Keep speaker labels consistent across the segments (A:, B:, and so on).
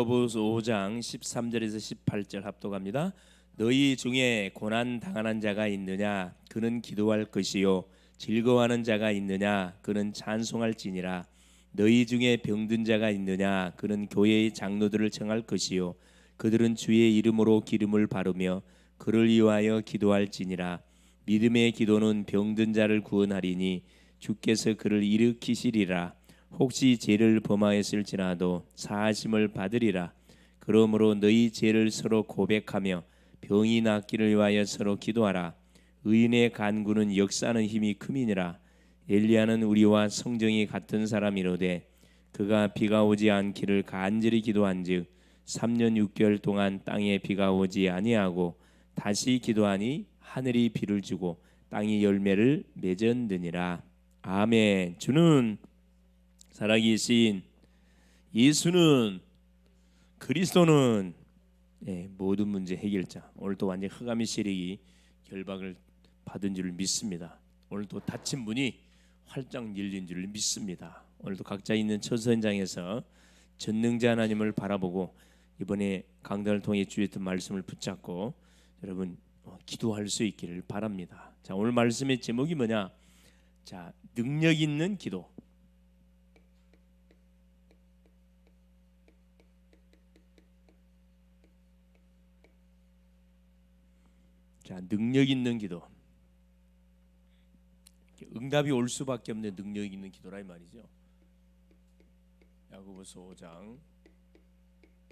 A: 야고보서 5장 13절에서 18절 합독합니다. 너희 중에 고난 당하는 자가 있느냐? 그는 기도할 것이요. 즐거워하는 자가 있느냐? 그는 찬송할지니라. 너희 중에 병든 자가 있느냐? 그는 교회의 장로들을 청할 것이요. 그들은 주의 이름으로 기름을 바르며 그를 위하여 기도할지니라. 믿음의 기도는 병든 자를 구원하리니 주께서 그를 일으키시리라. 혹시 죄를 범하였을지라도 사하심을 받으리라. 그러므로 너희 죄를 서로 고백하며 병이 낫기를 위하여 서로 기도하라. 의인의 간구는 역사하는 힘이 큼이니라. 엘리야는 우리와 성정이 같은 사람이로되 그가 비가 오지 않기를 간절히 기도한즉 3년 6개월 동안 땅에 비가 오지 아니하고 다시 기도하니 하늘이 비를 주고 땅이 열매를 맺었느니라. 아멘. 주는 살아계신 예수는 그리스도는 모든 문제 해결자. 오늘 또 완전 흑암의 세력이 결박을 받은 줄을 믿습니다. 오늘 또 닫힌 문이 활짝 열린 줄을 믿습니다. 오늘도 각자 있는 처소 현장에서 전능자 하나님을 바라보고 이번에 강단을 통해 주셨던 말씀을 붙잡고 여러분 기도할 수 있기를 바랍니다. 자, 오늘 말씀의 제목이 뭐냐? 자, 능력 있는 기도. 자, 능력 있는 기도. 응답이 올 수밖에 없는 능력 있는 기도라 이 말이죠. 야고보서 5장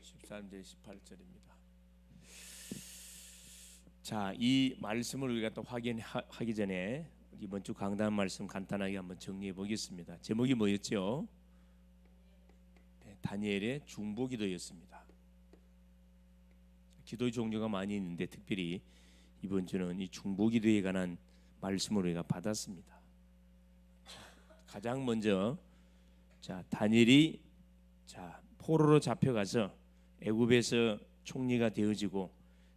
A: 13절 18절입니다. 자, 이 말씀을 우리가 또 확인하기 전에 이번 주 강단 말씀 간단하게 한번 정리해 보겠습니다. 제목이 뭐였죠? 다니엘의 중보기도였습니다. 기도의 종류가 많이 있는데 특별히 이번 주는 이 중보기도에 관한 말씀을 우리가 받았습니다. 가장 먼저 자, 다니엘이 자, 포로로 잡혀가서 애굽에서 총리가 되어지고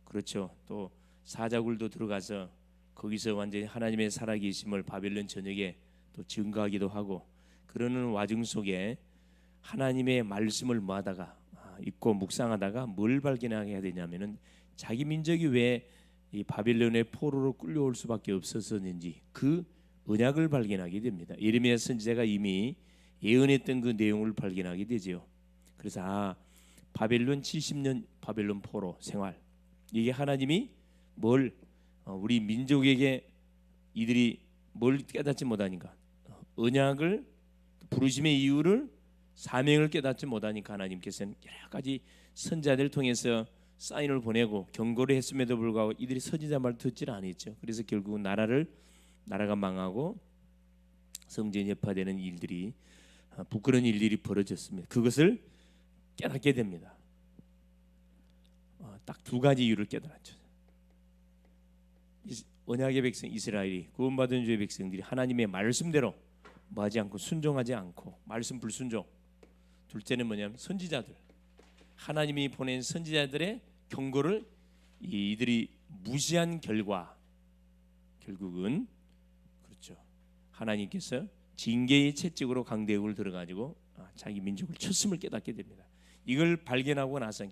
A: 그렇죠. 또 사자굴도 들어가서 거기서 완전히 하나님의 살아계심을 바벨론 전역에 또 증거하기도 하고 그러는 와중 속에 하나님의 말씀을 모아다가 읽고 묵상하다가 뭘 발견하게 해야 되냐면은 자기 민족이 왜 이 바빌론의 포로로 끌려올 수밖에 없었는지 그 언약을 발견하게 됩니다. 예레미야 선지자가 이미 예언했던 그 내용을 발견하게 되죠. 그래서 바벨론 70년 바벨론 포로 생활 이게 하나님이 뭘 우리 민족에게 이들이 뭘 깨닫지 못하니까 언약을 부르심의 이유를 사명을 깨닫지 못하니까 하나님께서는 여러 가지 선자들을 통해서 사인을 보내고 경고를 했음에도 불구하고 이들이 선지자 말 듣질 않았죠. 그래서 결국은 나라가 망하고 성전이 여파되는 일들이 부끄러운 일들이 벌어졌습니다. 그것을 깨닫게 됩니다. 딱 두 가지 이유를 깨달았죠. 언약의 백성 이스라엘이 구원받은 주의 백성들이 하나님의 말씀대로 뭐하지 않고 순종하지 않고 말씀 불순종. 둘째는 뭐냐면 선지자들 하나님이 보낸 선지자들의 경고를 이들이 무시한 결과 결국은 그렇죠. 하나님께서 징계의 채찍으로 강대국을 들어가지고 자기 민족을 쳤음을 깨닫게 됩니다. 이걸 발견하고 나서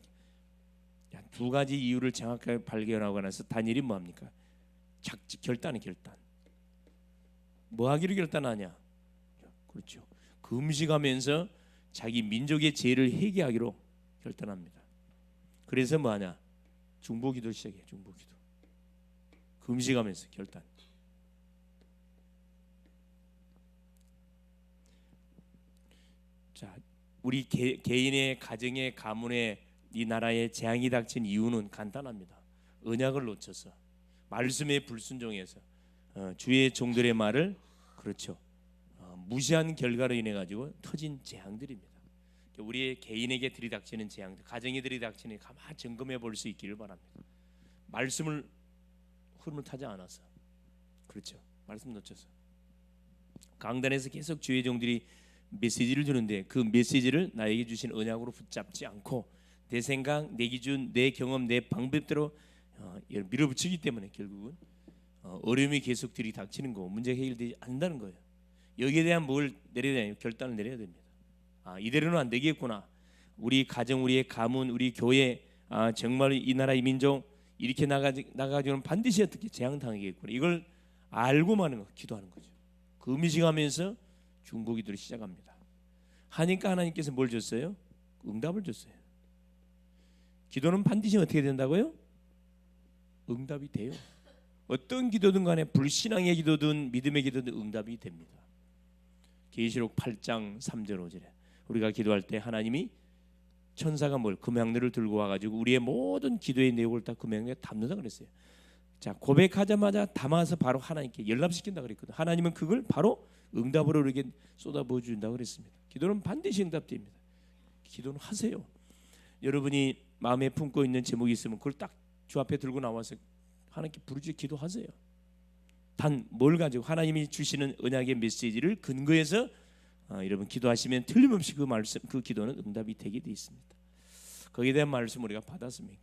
A: 두 가지 이유를 정확하게 발견하고 나서 다니엘이 뭐합니까? 결단. 뭐 하기로 결단하냐? 그렇죠. 금식하면서 자기 민족의 죄를 회개하기로 결단합니다. 그래서 뭐하냐? 중보기도를 시작해요. 중보기도. 금식하면서 결단. 자, 우리 개인의 가정의 가문에 이 나라에 재앙이 닥친 이유는 간단합니다. 언약을 놓쳐서 말씀에 불순종해서 주의 종들의 말을 그렇죠. 무시한 결과로 인해 가지고 터진 재앙들입니다. 우리의 개인에게 들이닥치는 재앙들, 가정에 들이닥치는 가만 점검해 볼 수 있기를 바랍니다. 말씀을 흐름을 타지 않아서 그렇죠. 말씀 놓쳐서 강단에서 계속 주의 종들이 메시지를 주는데 그 메시지를 나에게 주신 언약으로 붙잡지 않고 내 생각, 내 기준, 내 경험, 내 방법대로 밀어붙이기 때문에 결국은 어려움이 계속 들이닥치는 거, 문제가 해결되지 않는다는 거예요. 여기에 대한 뭘 내려야 되냐? 결단을 내려야 됩니다. 이대로는 안 되겠구나. 우리 가정, 우리의 가문, 우리 교회, 정말 이 나라 이 민족 이렇게 나가지고는 반드시 어떻게 재앙당하겠구나. 이걸 알고만 기도하는 거죠. 그 음식하면서 중보기도를 시작합니다. 하니까 하나님께서 뭘 줬어요? 응답을 줬어요. 기도는 반드시 어떻게 된다고요? 응답이 돼요. 어떤 기도든 간에 불신앙의 기도든 믿음의 기도든 응답이 됩니다. 계시록 8장 3절 5절에 우리가 기도할 때 하나님이 천사가 뭘 금양들을 들고 와가지고 우리의 모든 기도의 내용을 다 금양에 담는다 그랬어요. 자, 고백하자마자 담아서 바로 하나님께 연락시킨다 그랬거든. 하나님은 그걸 바로 응답으로 우리에게 쏟아부어 준다고 그랬습니다. 기도는 반드시 응답됩니다. 기도는 하세요. 여러분이 마음에 품고 있는 제목이 있으면 그걸 딱 주 앞에 들고 나와서 하나님께 부르짖어 기도하세요. 단 뭘 가지고 하나님이 주시는 언약의 메시지를 근거해서 여러분 기도하시면 틀림없이 그 말씀, 그 기도는 응답이 되게 돼 있습니다. 거기에 대한 말씀 우리가 받았으면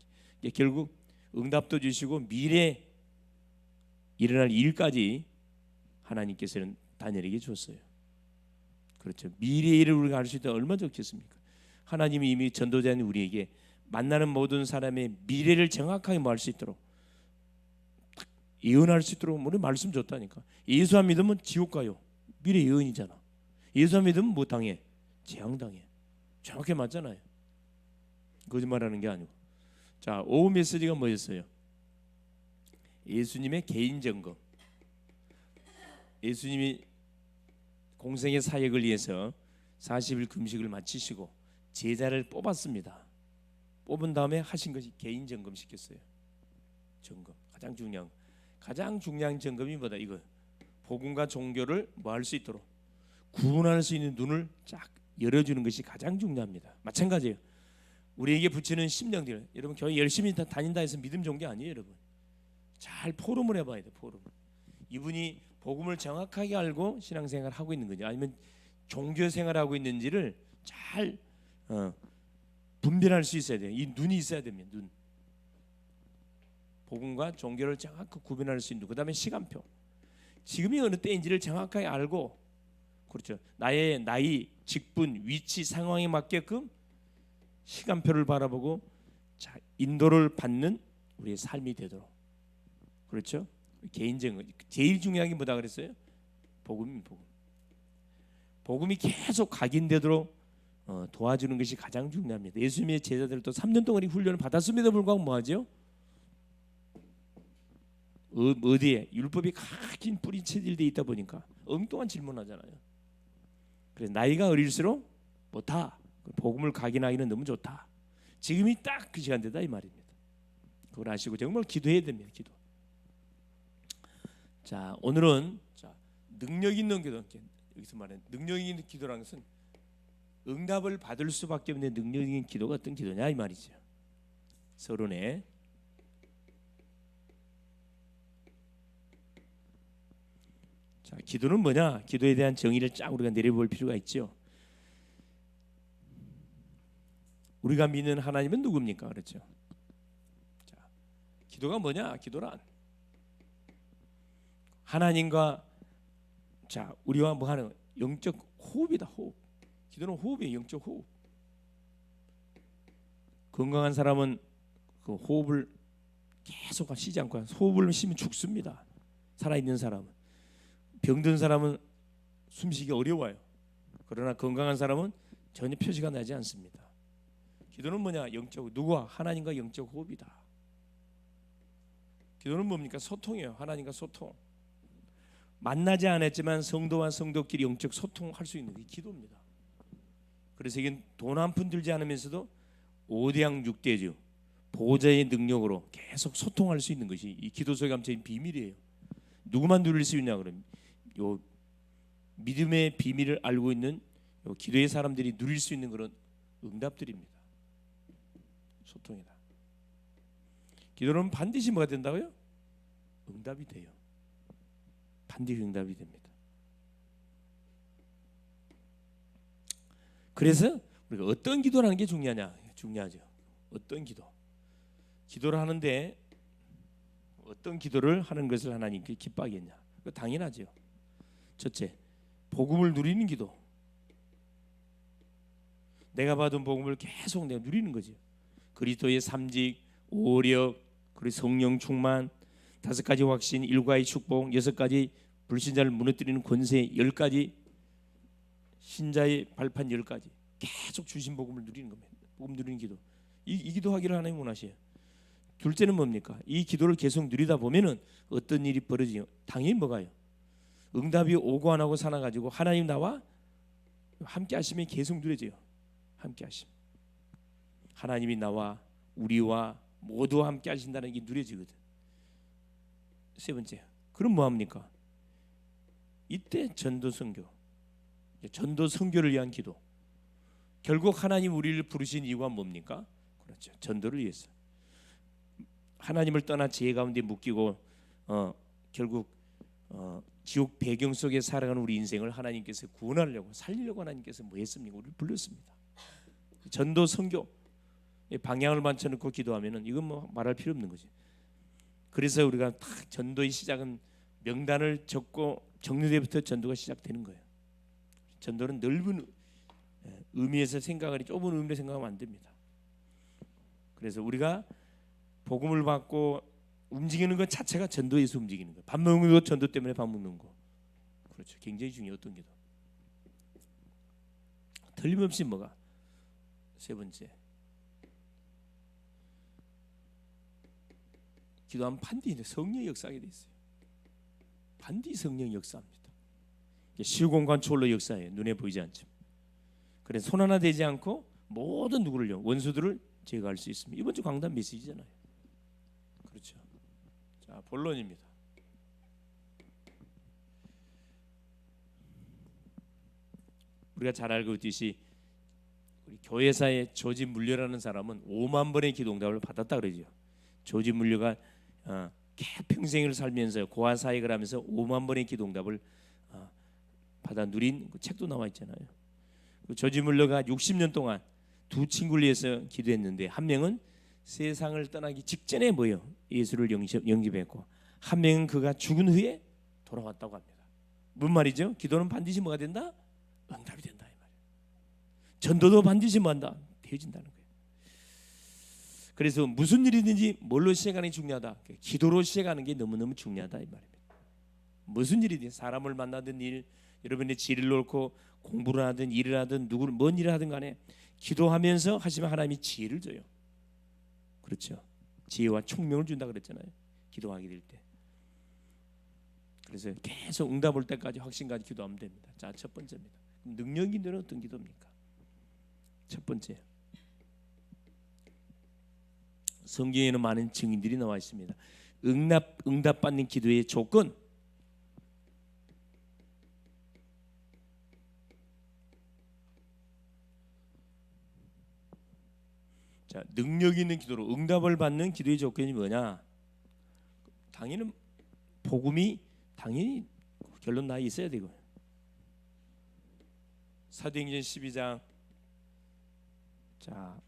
A: 결국 응답도 주시고 미래 일어날 일까지 하나님께서는 다니엘에게 줬어요. 그렇죠. 미래의 일을 우리가 알 수 있다 얼마나 좋겠습니까? 하나님이 이미 전도자인 우리에게 만나는 모든 사람의 미래를 정확하게 알 수 있도록 예언할 수 있도록 우리 말씀 줬다니까. 예수 안 믿으면 지옥 가요. 미래 예언이잖아. 예수 안 믿으면 뭐 당해? 재앙 당해. 정확히 맞잖아요. 거짓말하는 게 아니고. 자, 오후 메시지가 뭐였어요? 예수님의 개인 점검. 예수님이 공생의 사역을 위해서 40일 금식을 마치시고 제자를 뽑았습니다. 뽑은 다음에 하신 것이 개인 점검 시켰어요. 점검 가장 중요한 점검이 뭐다? 이거 복음과 종교를 뭐 할 수 있도록 구분할 수 있는 눈을 쫙 열어주는 것이 가장 중요합니다. 마찬가지예요. 우리에게 붙이는 심령들, 여러분 교회 열심히 다닌다 해서 믿음 좋은 게 아니에요. 여러분 잘 포럼을 해봐야 돼. 포럼. 이분이 복음을 정확하게 알고 신앙생활을 하고 있는 거냐, 아니면 종교생활을 하고 있는지를 잘 분별할 수 있어야 돼요. 이 눈이 있어야 됩니다. 눈. 복음과 종교를 정확히 구분할 수 있는. 그다음에 시간표. 지금이 어느 때인지를 정확하게 알고, 그렇죠. 나의 나이, 직분, 위치, 상황에 맞게끔 시간표를 바라보고 자, 인도를 받는 우리의 삶이 되도록. 그렇죠. 개인적인 제일 중요한 게 뭐다 그랬어요? 복음. 복음이 계속 각인되도록 도와주는 것이 가장 중요합니다. 예수님의 제자들도 3년 동안 이 훈련을 받았음에도 불구하고 뭐하죠? 어디에 율법이 각인 뿌리 체질돼 있다 보니까 엉뚱한 질문하잖아요. 그래서 나이가 어릴수록 못하. 복음을 각인하기는 너무 좋다. 지금이 딱 그 시간대다 이 말입니다. 그걸 아시고 정말 기도해야 됩니다. 기도. 자, 오늘은 능력 있는 기도. 여기서 말하는 능력 있는 기도라는 것은 응답을 받을 수밖에 없는 능력 있는 기도가 어떤 기도냐 이 말이죠. 서론에 자, 기도는 뭐냐? 기도에 대한 정의를 쫙 우리가 내려볼 필요가 있죠. 우리가 믿는 하나님은 누굽니까? 그렇죠. 자, 기도가 뭐냐? 기도란 하나님과 우리와 뭐 하는 영적 호흡이다. 호흡. 기도는 호흡이에요. 영적 호흡. 건강한 사람은 그 호흡을 계속 쉬지 않고 호흡을 쉬면 죽습니다. 살아있는 사람은. 병든 사람은 숨쉬기 어려워요. 그러나 건강한 사람은 전혀 표시가 나지 않습니다. 기도는 뭐냐? 영적, 누구와? 하나님과 영적 호흡이다. 기도는 뭡니까? 소통이에요. 하나님과 소통. 만나지 않았지만 성도와 성도끼리 영적 소통할 수 있는 게 기도입니다. 그래서 이게 돈 한 푼 들지 않으면서도 5대양 6대주 보호자의 능력으로 계속 소통할 수 있는 것이 이 기도 속에 감춰진 비밀이에요. 누구만 누릴 수 있냐 그러면 요 믿음의 비밀을 알고 있는 요 기도의 사람들이 누릴 수 있는 그런 응답들입니다. 소통이다. 기도는 반드시 뭐가 된다고요? 응답이 돼요. 반드시 응답이 됩니다. 그래서 우리가 어떤 기도를 하는 게 중요하냐? 중요하죠. 어떤 기도를 하는데 어떤 기도를 하는 것을 하나님께 기뻐하겠냐? 그 당연하죠. 첫째, 복음을 누리는 기도. 내가 받은 복음을 계속 내가 누리는 거지. 그리스도의 삼직, 오력, 그리고 성령 충만, 5가지 확신, 7가지 축복, 6가지 불신자를 무너뜨리는 권세, 10가지 신자의 발판, 10가지 계속 주신 복음을 누리는 겁니다. 복음 누리는 기도. 이 기도하기를 하나님 원하셔요. 둘째는 뭡니까? 이 기도를 계속 누리다 보면은 어떤 일이 벌어지요? 당연히 뭐가요? 응답이 오고 안 하고 살아가지고 하나님 나와 함께 하시면 계속 누려져요. 함께 하심. 하나님이 나와 우리와 모두 함께 하신다는 게 누려지거든. 세 번째, 그럼 뭐 합니까? 이때 전도 선교, 전도 선교를 위한 기도. 결국 하나님 우리를 부르신 이유가 뭡니까? 그렇죠, 전도를 위해서. 하나님을 떠나 죄 가운데 묶이고 결국 지옥 배경 속에 살아가는 우리 인생을 하나님께서 구원하려고 살리려고 하나님께서 뭐 했습니까? 우리를 불렀습니다. 전도 선교 방향을 맞춰놓고 기도하면은 이건 뭐 말할 필요 없는 거지. 그래서 우리가 다 전도의 시작은 명단을 적고 정리대부터 전도가 시작되는 거예요. 전도는 넓은 의미에서 생각하니 좁은 의미로 생각하면 안 됩니다. 그래서 우리가 복음을 받고 움직이는 것 자체가 전도에서 움직이는 거예요. 밥 먹는 것 전도 때문에 밥 먹는 거. 그렇죠. 굉장히 중요해요. 어떤 게도. 틀림없이 뭐가? 세 번째, 기도하면 반드시 성령이 역사하게 돼 있어요. 반드시 성령이 역사합니다. 시공간 초월로 역사해요. 눈에 보이지 않지만. 그래서 손 하나 대지 않고 모든 누구를요? 원수들을 제거할 수 있습니다. 이번 주 강단 메시지잖아요. 그렇죠. 자, 본론입니다. 우리가 잘 알고 있듯이 우리 교회사의 조지 물려라는 사람은 5만 번의 기도응답을 받았다 그러죠. 조지 물려가 평생을 살면서 고아 사역을 하면서 5만 번의 기도응답을 받아 누린 그 책도 나와 있잖아요. 조지 물려가 60년 동안 두 친구를 위해서 기도했는데 한 명은 세상을 떠나기 직전에 뭐요? 예수를 영접했고 한 명은 그가 죽은 후에 돌아왔다고 합니다. 뭔 말이죠? 기도는 반드시 뭐가 된다? 응답이 된다 이 말이에요. 전도도 반드시 뭐한다? 되어진다는 거예요. 그래서 무슨 일이든지 뭘로 시작하는 게 중요하다. 기도로 시작하는 게 너무너무 중요하다 이 말입니다. 무슨 일이든 사람을 만나든 일, 여러분의 지혜를 놓고 공부를 하든 일을 하든 누구를 뭔 일을 하든 간에 기도하면서 하시면 하나님이 지혜를 줘요. 그렇죠. 지혜와 총명을 준다 그랬잖아요. 기도하게 될 때. 그래서 계속 응답 올 때까지 확신까지 기도하면 됩니다. 자, 첫 번째입니다. 능력 있는 어떤 기도입니까? 첫 번째, 성경에는 많은 증인들이 나와 있습니다. 응답 받는 기도의 조건. 자, 능력 있는 기도로 응답을 받는 기도의 조건이 뭐냐? 당연히 복음이 당연히 결론 나 있어야 되고. 사도행전 12장 자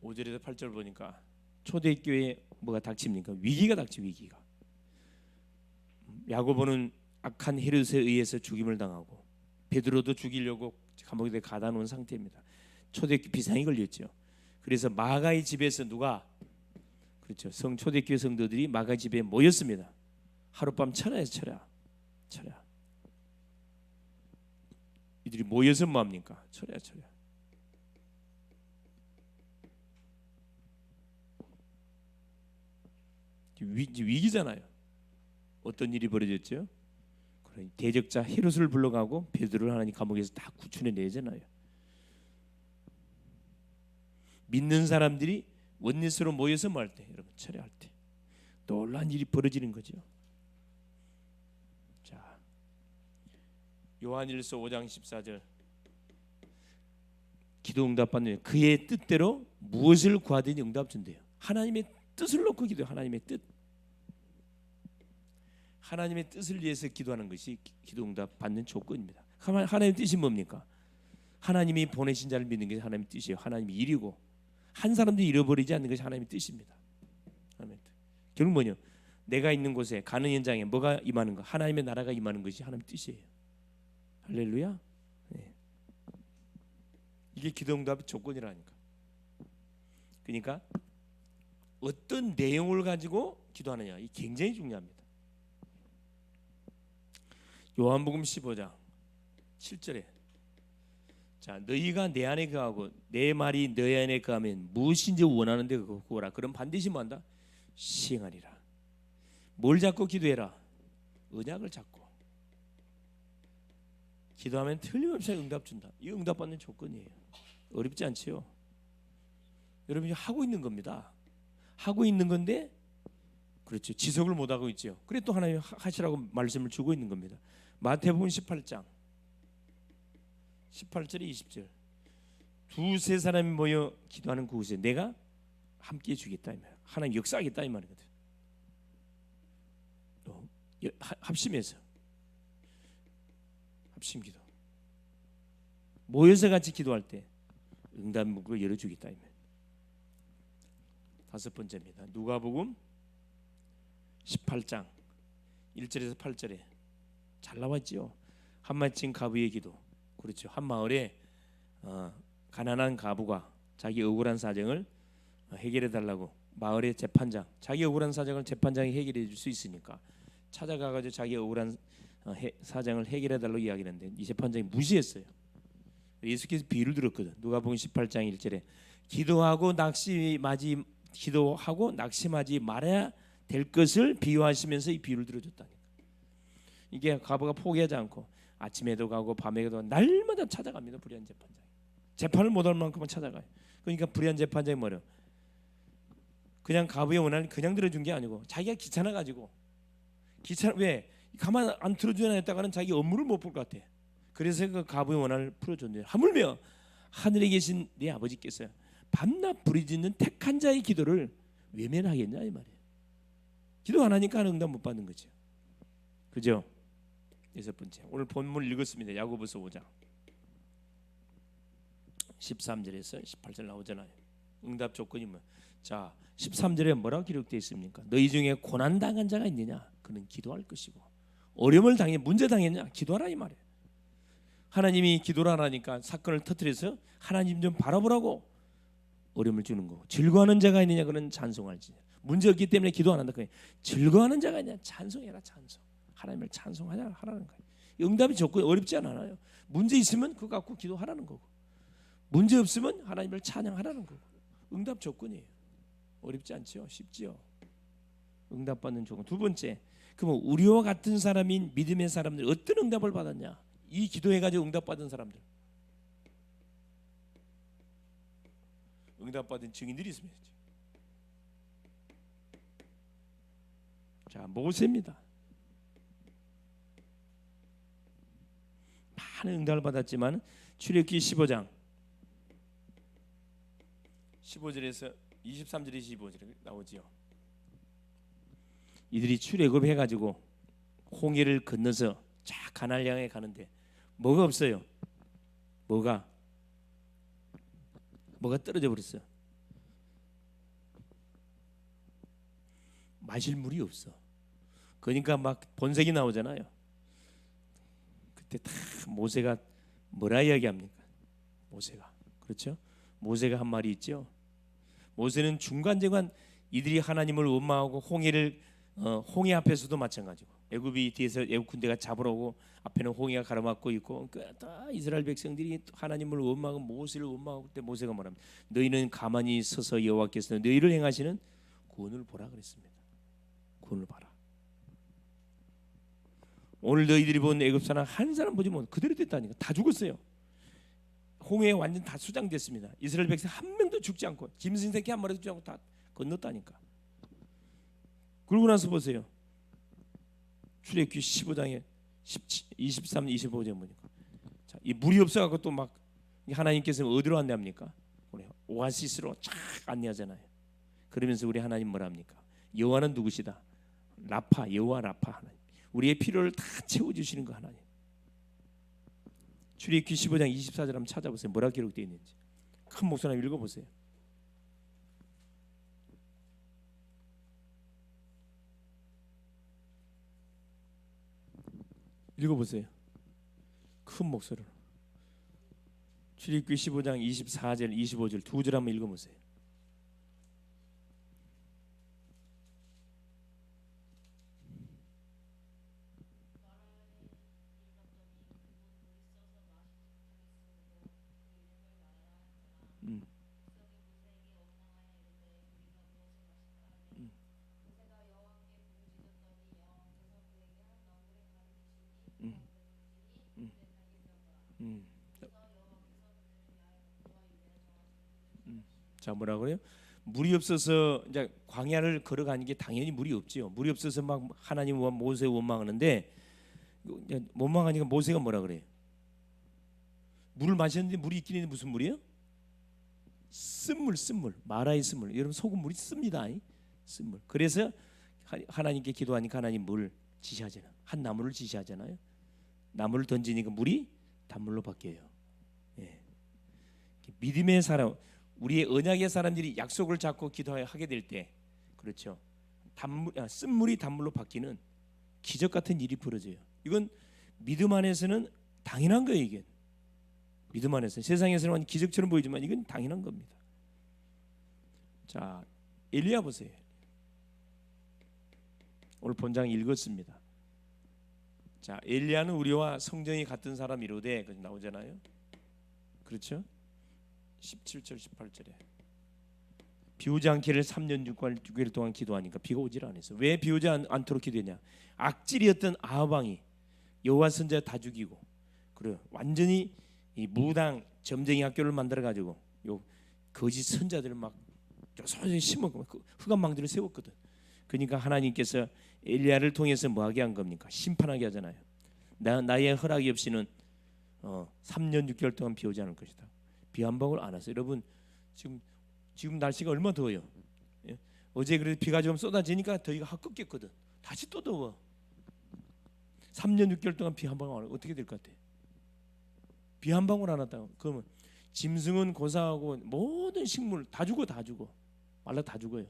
A: 5절에서 8절 보니까 초대교회에 뭐가 닥칩니까? 위기가 닥치. 위기가. 야고보는 악한 헤롯에 의해서 죽임을 당하고 베드로도 죽이려고 감옥에 가다 놓은 상태입니다. 초대교회 비상이 걸렸죠. 그래서 마가의 집에서 누가 그렇죠. 초대교회 성도들이 마가 집에 모였습니다. 하룻밤 철야에서 철야. 이들이 모여서 뭐 합니까? 철야. 위기잖아요. 어떤 일이 벌어졌죠? 대적자 헤롯을 불러가고 베드로를 하나님 감옥에서 다 구출해 내잖아요. 믿는 사람들이 원리스로 모여서 뭐 할 때? 여러분 철야할 때 놀라운 일이 벌어지는 거죠. 자, 요한일서 5장 14절 기도 응답 받는 그의 뜻대로 무엇을 구하든지 응답 준대요. 하나님의 뜻을 놓고 기도해요. 하나님의 뜻. 하나님의 뜻을 위해서 기도하는 것이 기도 응답 받는 조건입니다. 하나님의 뜻이 뭡니까? 하나님이 보내신 자를 믿는 게 하나님의 뜻이에요. 하나님의 일이고 한 사람도 잃어버리지 않는 것이 하나님의 뜻입니다. 하나님의 뜻. 결국 뭐냐? 내가 있는 곳에 가는 현장에 뭐가 임하는 거? 하나님의 나라가 임하는 것이 하나님의 뜻이에요. 할렐루야. 네. 이게 기도 응답의 조건이라니까. 그러니까 어떤 내용을 가지고 기도하느냐, 이 굉장히 중요합니다. 요한복음 15장 7절에 자, 너희가 내 안에 거하고 내 말이 너희 안에 거하면 무엇인지 원하는 데 구하라. 그럼 반드시 뭐한다? 시행하리라. 뭘 잡고 기도해라? 언약을 잡고. 기도하면 틀림없이 응답 준다. 이 응답받는 조건이에요. 어렵지 않지요? 여러분이 하고 있는 겁니다. 하고 있는 건데 그렇죠. 지속을 못하고 있죠. 그래 또 하나님 하시라고 말씀을 주고 있는 겁니다. 마태복음 18장 18절에 20절 두세 사람이 모여 기도하는 그곳에 내가 함께 해주겠다 이 말. 하나님 역사하겠다 이 말이거든. 또 합심해서 합심기도 모여서 같이 기도할 때 응답 문을 열어주겠다 이 말. 다섯 번째입니다. 누가복음 18장 1절에서 8절에 잘 나왔지요. 한마침 가부의 기도. 그렇죠. 한 마을에 가난한 가부가 자기 억울한 사정을 해결해 달라고 마을의 재판장, 자기 억울한 사정을 재판장이 해결해 줄 수 있으니까 찾아가가지고 자기 억울한 사정을 해결해 달라고 이야기했는데 이 재판장이 무시했어요. 예수께서 비유를 들었거든. 누가복음 18장 1절에 기도하고 낙심하지 말아야 될 것을 비유하시면서 이 비유를 들어줬다니까. 이게 가부가 포기하지 않고 아침에도 가고 밤에도 가고 날마다 찾아갑니다. 불의한 재판장이. 재판을 못할 만큼은 찾아가요. 그러니까 불의한 재판장이 뭐래요? 그냥 가부의 원한을 그냥 들어준 게 아니고 자기가 귀찮아 가지고 왜 가만 안 들어주냐 했다가는 자기 업무를 못 볼 것 같아. 그래서 그 가부의 원한을 풀어줬는데 하물며 하늘에 계신 네 아버지께서 밤낮 부르짖는 택한 자의 기도를 외면하겠냐 이 말이에요. 기도 안 하니까 응답 못 받는 거죠. 그죠? 여섯 번째 오늘 본문 읽었습니다. 야고보서 5장 13절에서 18절 나오잖아요. 응답 조건이 뭐? 자 13절에 뭐라고 기록되어 있습니까? 너희 중에 고난 당한 자가 있느냐? 그는 기도할 것이고 어려움을 당해 문제 당했냐? 기도하라 이 말이에요. 하나님이 기도를 하라니까 사건을 터뜨려서 하나님 좀 바라보라고 어려움을 주는 거고 즐거워하는 자가 있느냐? 그는 찬송할지. 문제 없기 때문에 기도 안 한다. 그냥 즐거워하는 자가 있느냐? 찬송해라 찬송. 하나님을 찬송하라는 거예요. 응답이 조건이 어렵지 않아요. 문제 있으면 그거 갖고 기도하라는 거고 문제 없으면 하나님을 찬양하라는 거고 응답 조건이에요. 어렵지 않죠? 쉽지요. 응답받는 조건. 두 번째, 그럼 우리와 같은 사람인 믿음의 사람들 어떤 응답을 받았냐? 이 기도해가지고 응답받은 사람들, 응답받은 증인들이 있습니다. 자, 모세입니다. 많은 응답을 받았지만 출애굽기 15장 15절에서 23절에서 25절에 나오지요. 이들이 출애굽해 가지고 홍해를 건너서 쫙 가나안 향해 가는데 뭐가 없어요. 뭐가 떨어져 버렸어요. 마실 물이 없어. 그러니까 막 번색이 나오잖아요. 그때 다 모세가 뭐라 이야기합니까? 모세가 그렇죠? 모세가 한 말이 있죠. 모세는 중간중간 이들이 하나님을 원망하고 홍해 앞에서도 마찬가지고 애굽이 뒤에서 애굽 군대가 잡으러 오고 앞에는 홍해가 가로막고 있고 다 이스라엘 백성들이 하나님을 원망하고 모세를 원망하고 그때 모세가 말합니다. 너희는 가만히 서서 여호와께서 너희를 행하시는 구원을 보라 그랬습니다. 구원을 봐라. 오늘 너희들이 본 애굽 사람 한 사람 보지 못 그대로 됐다니까. 다 죽었어요. 홍해에 완전 다 수장됐습니다. 이스라엘 백성 한 명도 죽지 않고 짐승 새끼 한 마리도 죽지 않고 다 건넜다니까. 그러고 나서 보세요. 출애굽기 15장에 23, 25절 보니까 자, 이 물이 없어갖고 또 막 하나님께서 어디로 안내합니까? 우리 오아시스로 쫙 안내하잖아요. 그러면서 우리 하나님 뭐라 합니까? 여호와는 누구시다? 라파, 여호와 라파 하나님. 우리의 필요를 다 채워주시는 거 하나님. 출애굽기 15장 24절 한번 찾아보세요. 뭐라 기록되어 있는지. 큰 목소리 한번 읽어보세요. 읽어보세요. 큰 목소리로. 출애굽기 15장 24절 25절 두 절 한번 읽어보세요. 음. 자, 뭐라고요? 물이 없어서 이제 광야를 걸어가는 게 당연히 물이 없지요. 물이 없어서 막 하나님 모세 원망하는데 원망하니까 모세가 뭐라 그래요? 물을 마셨는데 물이 있긴 있는데 무슨 물이요? 쓴물 마라의 쓴물. 여러분 소금물이 씁니다. 쓴물. 그래서 하나님께 기도하니까 하나님 물 지시하잖아요. 한 나무를 지시하잖아요. 나무를 던지니까 물이 단물로 바뀌어요. 예. 믿음의 사람, 우리의 언약의 사람들이 약속을 잡고 기도하게 될 때, 그렇죠. 쓴물이 단물로 바뀌는 기적 같은 일이 벌어져요. 이건 믿음 안에서는 당연한 거예요. 이게 믿음 안에서 세상에서는 기적처럼 보이지만 이건 당연한 겁니다. 자, 엘리야 보세요. 오늘 본장 읽었습니다. 자, 엘리야는 우리와 성정이 같은 사람이로되 그 나오잖아요. 그렇죠? 17절 18절에 비 오지 않기를 3년 6개월 동안 기도하니까 비가 오질 않았어. 왜 비 오지 않도록 기도했냐? 악질이었던 아합 왕이 여호와 선지자 다 죽이고, 그래 완전히 이 무당 점쟁이 학교를 만들어 가지고 요 거짓 선자들을 막 요소리 심었고 흑암망들을 세웠거든. 그러니까 하나님께서 엘리야를 통해서 뭐하게 한 겁니까? 심판하게 하잖아요. 나의 허락이 없이는 3년 6개월 동안 비 오지 않을 것이다. 비 한 방울 안 왔어요. 여러분 지금 날씨가 얼마나 더워요. 예? 어제 그래도 비가 좀 쏟아지니까 더위가 확 꺾였거든. 다시 또 더워. 3년 6개월 동안 비 한 방울 안 오면 어떻게 될 것 같아? 비 한 방울 안 왔다고. 그러면 짐승은 고사하고 모든 식물 다 죽어 말라 다 죽어요.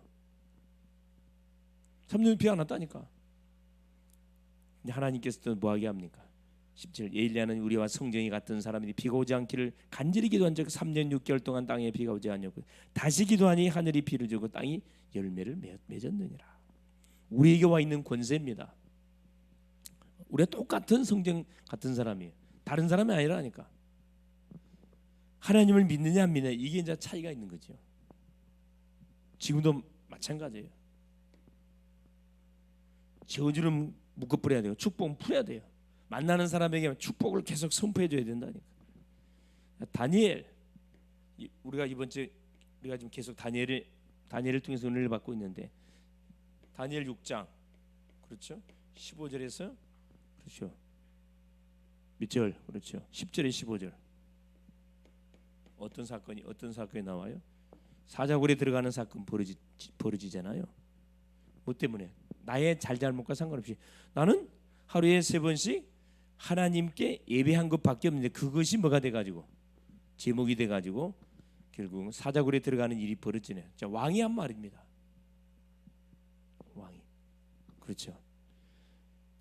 A: 3년 비 안 왔다니까. 근데 하나님께서 또 뭐하게 합니까? 17 엘리야는 우리와 성정이 같은 사람이 비가 오지 않기를 간절히 기도한 적 3년 6개월 동안 땅에 비가 오지 않냐고 다시 기도하니 하늘이 비를 주고 땅이 열매를 맺었느니라. 우리에게 와 있는 권세입니다. 우리가 똑같은 성정 같은 사람이에요. 다른 사람이 아니라니까. 하나님을 믿느냐 안 믿느냐 이게 이제 차이가 있는 거죠. 지금도 마찬가지예요. 저주를 묶어 뿌려야 돼요. 축복은 풀어야 돼요. 만나는 사람에게 축복을 계속 선포해 줘야 된다니까. 다니엘, 우리가 이번 주에 우리가 지금 계속 다니엘을 통해서 은혜를 받고 있는데 다니엘 6장 그렇죠? 15절에서 그렇죠. 몇 절? 그렇죠. 10절에 15절. 어떤 사건이 나와요? 사자굴에 들어가는 사건 벌어지잖아요. 뭐 때문에? 나의 잘잘못과 상관없이 나는 하루에 3번씩 하나님께 예배한 것밖에 없는데 그것이 뭐가 돼가지고 제목이 돼가지고 결국 사자굴에 들어가는 일이 벌어지네. 자, 왕이 한 말입니다. 왕이 그렇죠.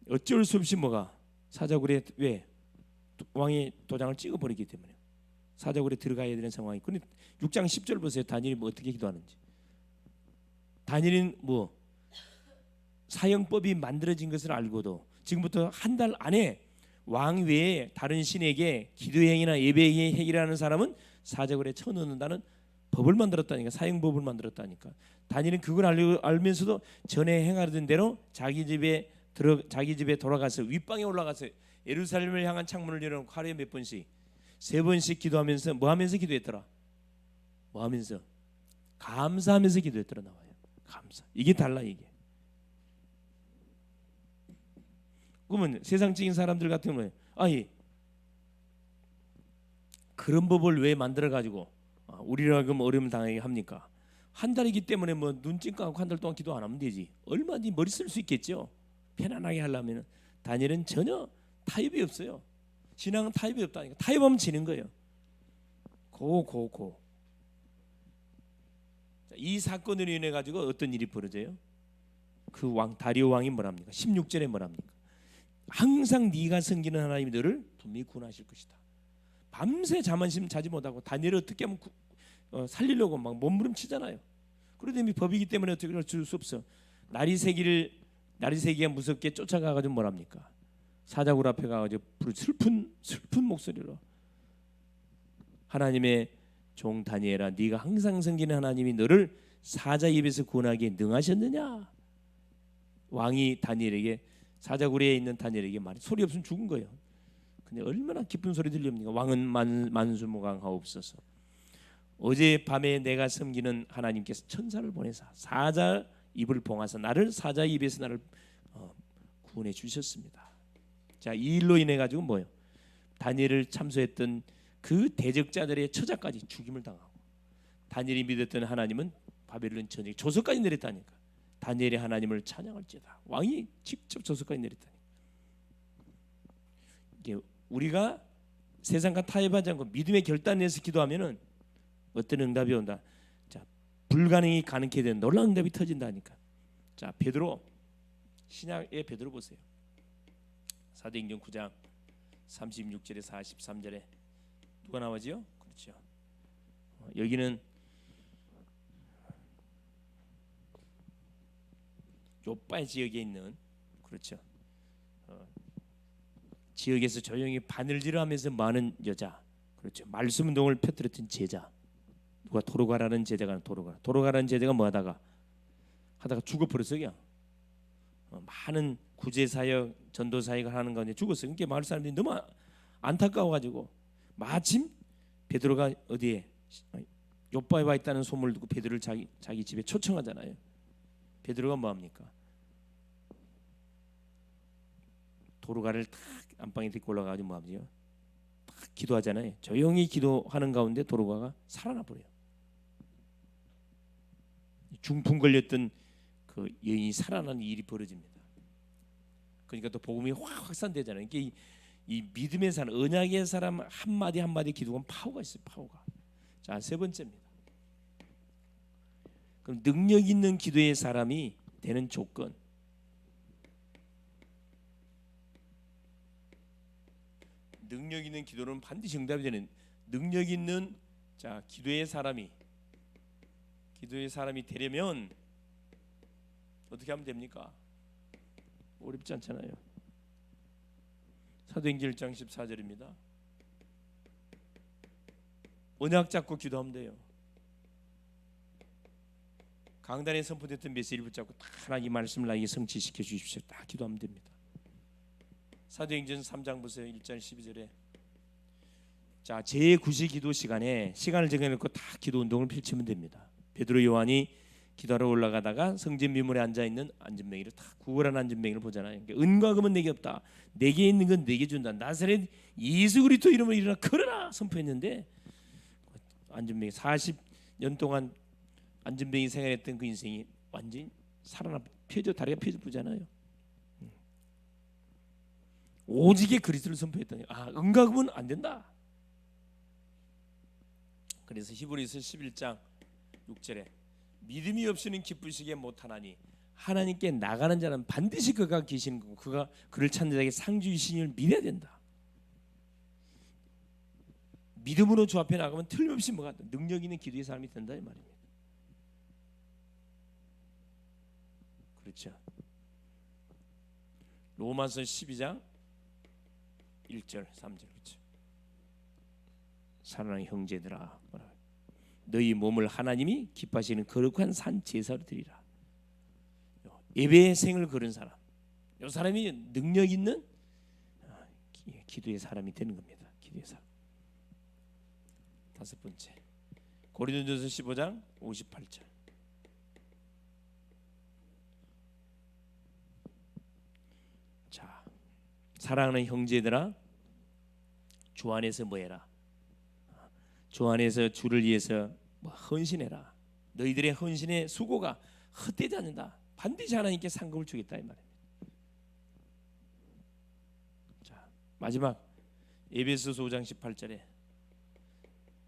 A: 어쩔 수 없이 뭐가 사자굴에 왜 왕이 도장을 찍어버리기 때문에 사자굴에 들어가야 되는 상황이. 근데 6장 10절 보세요. 다니엘이 뭐 어떻게 기도하는지. 다니엘은 뭐 사형법이 만들어진 것을 알고도 지금부터 한 달 안에 왕 외에 다른 신에게 기도행위나 예배행위라는 사람은 사자굴에 쳐넣는다는 법을 만들었다니까. 사형법을 만들었다니까. 다니엘은 그걸 알면서도 전에 행하던 대로 자기 집에 돌아가서 윗방에 올라가서 예루살렘을 향한 창문을 열어놓고 하루에 몇 번씩 3번씩 기도하면서 뭐 하면서 기도했더라? 뭐 하면서? 감사하면서 기도했더라 나와요. 감사. 이게 달라 이게. 그러면 세상적인 사람들 같은 경우는 아니 그런 법을 왜 만들어 가지고 우리라 그럼 어려움을 당하게 합니까? 한 달이기 때문에 뭐 눈ጭ 감고 한 달 동안 기도 안 하면 되지. 얼마든지 머리 쓸 수 있겠죠. 편안하게 하려면. 다니엘은 전혀 타협이 없어요. 신앙은 타협이 없다니까. 타협하면 지는 거예요. 이 사건으로 인해 가지고 어떤 일이 벌어져요? 그 왕 다리오 왕이 뭐랍니까? 16절에 뭐랍니까? 항상 네가 섬기는 하나님이 너를 분명히 구원하실 것이다. 밤새 잠 한숨 자지 못하고 다니엘을 어떻게 하면 살리려고 막 몸부림치잖아요. 그러더니 법이기 때문에 어떻게 할 수 없어. 나리새기가 무섭게 쫓아가가지고 뭐랍니까? 사자굴 앞에 가가지고 슬픈 목소리로 하나님의 종 다니엘아, 네가 항상 섬기는 하나님이 너를 사자 입에서 구원하기에 능하셨느냐? 왕이 다니엘에게, 사자굴에 있는 다니엘에게 말해. 소리 없으면 죽은 거예요. 근데 얼마나 기쁜 소리 들립니까? 왕은 만수무강하옵소서. 어젯밤에 내가 섬기는 하나님께서 천사를 보내사 사자 입을 봉하사 사자 입에서 나를 구원해 주셨습니다. 자, 이 일로 인해 가지고 뭐예요? 다니엘을 참소했던 그 대적자들의 처자까지 죽임을 당하고, 다니엘이 믿었던 하나님은 바벨론 전쟁 조서까지 내렸다니까. 다니엘의 하나님을 찬양할지어다. 왕이 직접 조서까지 내렸다니까. 이게 우리가 세상과 타협하지 않고 믿음의 결단에서 기도하면은 어떤 응답이 온다. 자, 불가능이 가능케 되는 놀라운 응답이 터진다니까. 자, 베드로, 신약의 베드로 보세요. 사도행전 9장 36절에 43절에 누가 나오지요? 그렇죠. 여기는 요빠의 지역에 있는, 그렇죠, 지역에서 조용히 바늘질하면서 많은 여자, 그렇죠, 말씀 운동을 펴뜨렸던 제자, 누가 도로가라는 제자가 도로가라는 제자가 뭐 하다가 죽어버렸어. 그냥 많은 구제 사역, 전도 사역을 하는 가운데 죽었어. 그러니까 마을 사람들이 너무 안타까워가지고 마침 베드로가 어디에 요빠에 와 있다는 소문을 듣고 베드로를 자기 집에 초청하잖아요. 베드로가 뭐 합니까? 도로가를 탁 안방에 데리고 올라가가지고 뭐 하죠? 탁 기도하잖아요. 조용히 기도하는 가운데 도로가가 살아나 버려요. 중풍 걸렸던 그 여인이 살아나는 일이 벌어집니다. 그러니까 또 복음이 확 확산되잖아요. 이게 이 믿음의 사람, 언약의 사람 한마디 한마디 기도가 파워가 있어요. 파워가. 자, 세 번째입니다. 그럼 능력 있는 기도의 사람이 되는 조건, 능력 있는 기도는 반드시 응답이 되는 능력 있는, 자, 기도의 사람이 되려면 어떻게 하면 됩니까? 어렵지 않잖아요. 사도행전 1장 14절입니다. 언약 잡고 기도하면 돼요. 강단에 선포됐던 메시지를 붙잡고 다 하나님 말씀을 나에게 성취시켜 주십시오. 다 기도하면 됩니다. 사도행전 3장 보세요. 1절 12절에 자, 제9시 기도 시간에 시간을 정해놓고 다 기도 운동을 펼치면 됩니다. 베드로 요한이 기도하러 올라가다가 성전 미문에 앉아있는 안전뱅이를 다 구걸한 안전뱅이를 보잖아요. 그러니까 은과 금은 내게 없다. 내게 있는 건 내게 준다. 나사렛 예수 그리스도 이름으로 일어나 걸어라 선포했는데, 안전뱅이 40년 동안 안전뱅이 생활했던 그 인생이 완전히 살아나 다리가 펴져보잖아요. 오직의 그리스도를 선포했더니 은과 금은 안 된다. 그래서 히브리서 11장 6절에 믿음이 없이는 기쁘시게 못하나니 하나님께 나가는 자는 반드시 그가 계시는 거고 그가 그를 찾는 자에게 상주이시니를 믿어야 된다. 믿음으로 주 앞에 나가면 틀림없이 뭐가 능력 있는 기도의 사람이 된다 이 말입니다. 그렇죠. 로마서 12장 1절 3절 그렇죠. 사랑하는 형제들아, 너희 몸을 하나님이 기뻐하시는 거룩한 산 제사로 드리라. 예배의 생을 걸은 사람, 이 사람이 능력 있는 기도의 사람이 되는 겁니다. 기도의 사람. 다섯 번째, 고린도전서 15장 58절. 자, 사랑하는 형제들아, 주 안에서 뭐해라? 주 안에서 주를 위해서 헌신해라. 너희들의 헌신의 수고가 헛되지 않는다. 반드시 하나님께 상급을 주겠다 이 말입니다. 자, 마지막 에베소서 5장 18절에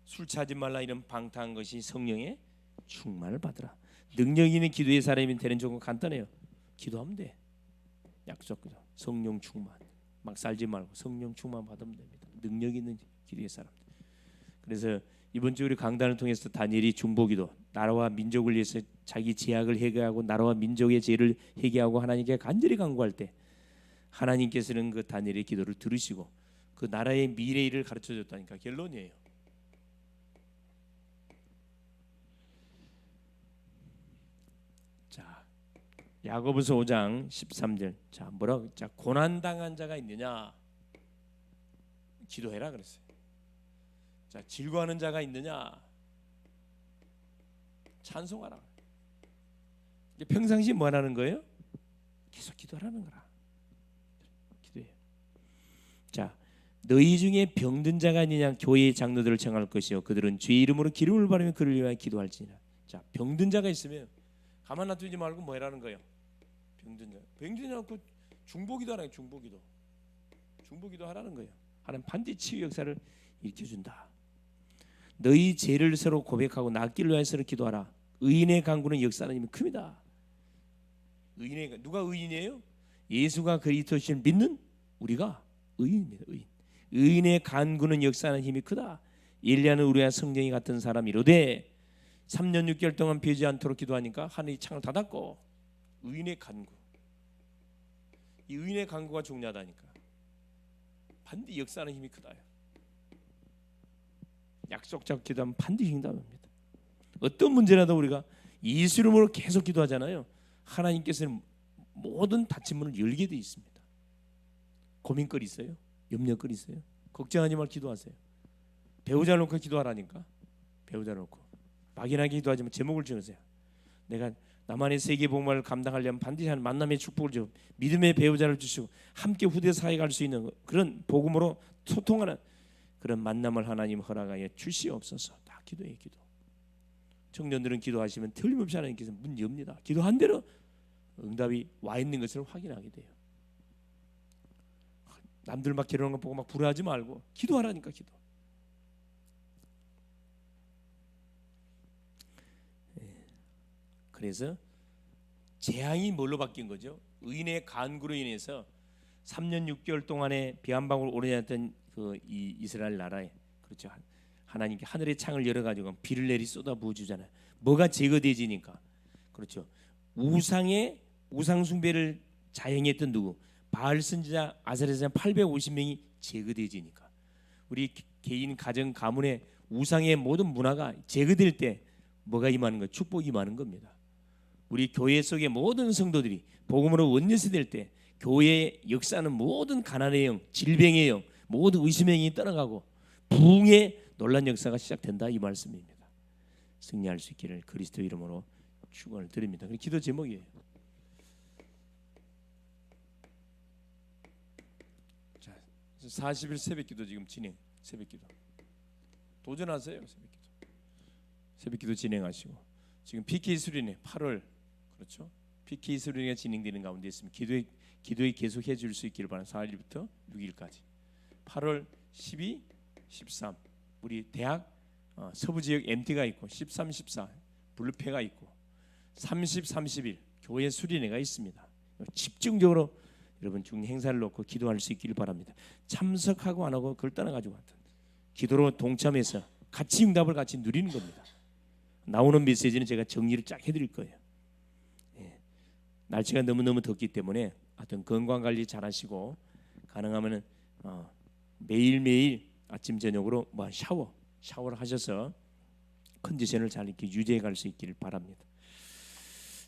A: 술 취하지 말라 이런 방탕한 것이 성령의 충만을 받으라. 능력 있는 기도의 사람이 되는 조건 간단해요. 기도하면 돼. 약속 그죠. 성령 충만. 막 살지 말고 성령 충만 받으면 됩니다. 능력 있는 기도의 사람. 그래서 이번 주 우리 강단을 통해서 다니엘이 중보기도, 나라와 민족을 위해서 자기 죄악을 회개하고 나라와 민족의 죄를 회개하고 하나님께 간절히 간구할 때 하나님께서는 그 다니엘의 기도를 들으시고 그 나라의 미래를 가르쳐 줬다니까. 결론이에요. 자, 야고보서 5장 13절. 자, 뭐라고? 자, 고난 당한 자가 있느냐? 기도해라 그랬어요. 자, 즐거워하는 자가 있느냐? 찬송하라. 평상시 뭐 하라는 거예요? 계속 기도하라는 거라. 기도해요. 자, 너희 중에 병든 자가 있느냐? 교회의 장로들을 청할 것이요 그들은 주의 이름으로 기름을 바르며 그를 위하여 기도할지니라. 자, 병든 자가 있으면 가만 놔두지 말고 뭐 해라는 거예요? 병든 자 않고 중보기도 하라는 거예요. 중보기도 하라는 거예요. 하나님 반드시 치유 역사를 일으켜준다. 너희 죄를 서로 고백하고 낫기를 위하여 서로 기도하라. 의인의 간구는 역사하는 힘이 큽니다. 누가 의인이에요? 예수가 그리스도를 믿는 우리가 의인입니다. 의인의 간구는 역사하는 힘이 크다. 엘리야는 우리와 성령이 같은 사람이로되 3년 6개월 동안 비지 않도록 기도하니까 하늘이 창을 닫았고. 의인의 간구, 이 의인의 간구가 중요하다니까. 반드시 역사하는 힘이 크다. 약속 잡고 기도하면 반드시 응답합니다. 어떤 문제라도 우리가 예수 이름으로 계속 기도하잖아요. 하나님께서는 모든 닫힌 문을 열게 돼 있습니다. 고민거리 있어요? 염려거리 있어요? 걱정하지 말고 기도하세요. 배우자 놓고 기도하라니까. 배우자 놓고 막연하게 기도하지 마. 제목을 정하세요. 내가 나만의 세계 복음을 감당하려면 반드시 하는 만남의 축복을 주고 믿음의 배우자를 주시고 함께 후대 사회 갈 수 있는 그런 복음으로 소통하는 그런 만남을 하나님 허락하여 주시옵소서. 다 기도해. 기도. 청년들은 기도하시면 틀림없이 하나님께서 문 엽니다. 기도한 대로 응답이 와 있는 것을 확인하게 돼요. 남들 막 기도하는 거 보고 막 불화하지 말고 기도하라니까. 기도. 그래서 재앙이 뭘로 바뀐 거죠? 의인의 간구로 인해서 3년 6개월 동안에 비 한 방울 오르지 않았던 그 이 이스라엘 나라에, 그렇죠, 하나님께 하늘의 창을 열어가지고 비를 내리 쏟아 부어주잖아요. 뭐가 제거되지니까. 그렇죠. 우상 숭배를 자행했던 누구? 바알 선지자 아사랴 선지자 850명이 제거되지니까. 우리 개인 가정 가문의 우상의 모든 문화가 제거될 때 뭐가 임하는 거예요? 축복이 임하는 겁니다. 우리 교회 속의 모든 성도들이 복음으로 원내세될 때 교회의 역사는 모든 가난의 영, 질병의 영, 모든 의심의 영이 떠나가고 부흥의 놀란 역사가 시작된다, 이 말씀입니다. 승리할 수 있기를 그리스도 이름으로 축원을 드립니다. 기도 제목이에요. 자, 40일 새벽기도 지금 진행. 새벽기도 도전하세요. 새벽기도 진행하시고 지금 PK 수련회 8월, 그렇죠? PK 수련회가 진행되는 가운데 있습니다. 기도에 계속 해줄 수 있기를 바랍니다. 4일부터 6일까지 8월 12, 13 우리 대학 서부지역 MT가 있고 13, 14 블루페가 있고 30, 31 교회 수련회가 있습니다. 집중적으로 여러분 중 행사를 놓고 기도할 수 있기를 바랍니다. 참석하고 안 하고 그걸 떠나가지고 기도로 동참해서 같이 응답을 같이 누리는 겁니다. 나오는 메시지는 제가 정리를 쫙 해드릴 거예요. 날씨가 너무너무 덥기 때문에 하여튼 건강관리 잘 하시고 가능하면 매일매일 아침 저녁으로 샤워를 하셔서 컨디션을 잘 이렇게 유지해 갈 수 있기를 바랍니다.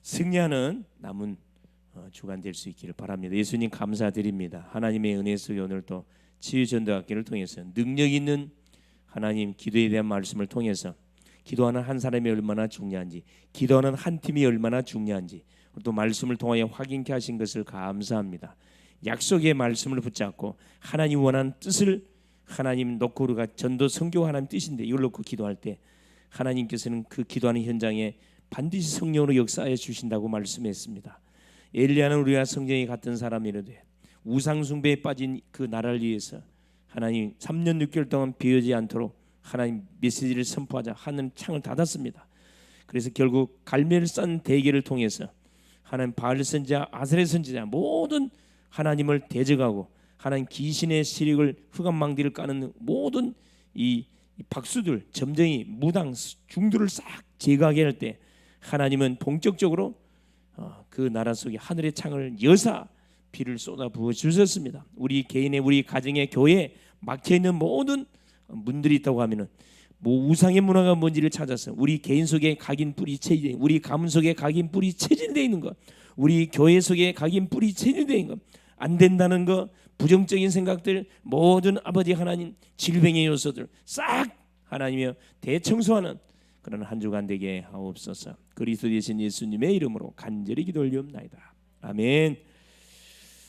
A: 승리하는 남은 주간 될 수 있기를 바랍니다. 예수님 감사드립니다. 하나님의 은혜 속에 오늘 또 치유전도학교를 통해서 능력 있는 하나님 기도에 대한 말씀을 통해서 기도하는 한 사람이 얼마나 중요한지, 기도하는 한 팀이 얼마나 중요한지 또 말씀을 통하여 확인케 하신 것을 감사합니다. 약속의 말씀을 붙잡고 하나님 원하는 뜻을 하나님 놓고 우리가 전도 선교 하나님 뜻인데 이걸 놓고 기도할 때 하나님께서는 그 기도하는 현장에 반드시 성령으로 역사하여 주신다고 말씀했습니다. 엘리야는 우리와 성령이 같은 사람이라되 우상 숭배에 빠진 그 나라를 위해서 하나님 3년 6개월 동안 비오지 않도록 하나님 메시지를 선포하자 하는 창을 닫았습니다. 그래서 결국 갈멜을 싼 대계를 통해서 하나님 바알 선지자, 아사랴 선지자 모든 하나님을 대적하고 하나님 귀신의 세력을 흑암망대를 까는 모든 이 박수들, 점쟁이, 무당, 중들을 싹 제거하게 할 때 하나님은 본격적으로 그 나라 속에 하늘의 창을 여사 비를 쏟아 부어 주셨습니다. 우리 개인의, 우리 가정의, 교회에 막혀 있는 모든 문들이 있다고 하면은 뭐 우상의 문화가 뭔지를 찾아서 우리 개인 속에 각인 뿌리 체질, 우리 가문 속에 각인 뿌리 체질되어 있는 것, 우리 교회 속에 각인 뿌리 체질되어 있는 것, 안 된다는 것, 부정적인 생각들, 모든 아버지 하나님 질병의 요소들 싹 하나님이여 대청소하는 그런 한 주간 되게 하옵소서. 그리스도 되신 예수님의 이름으로 간절히 기도 올리옵나이다. 아멘.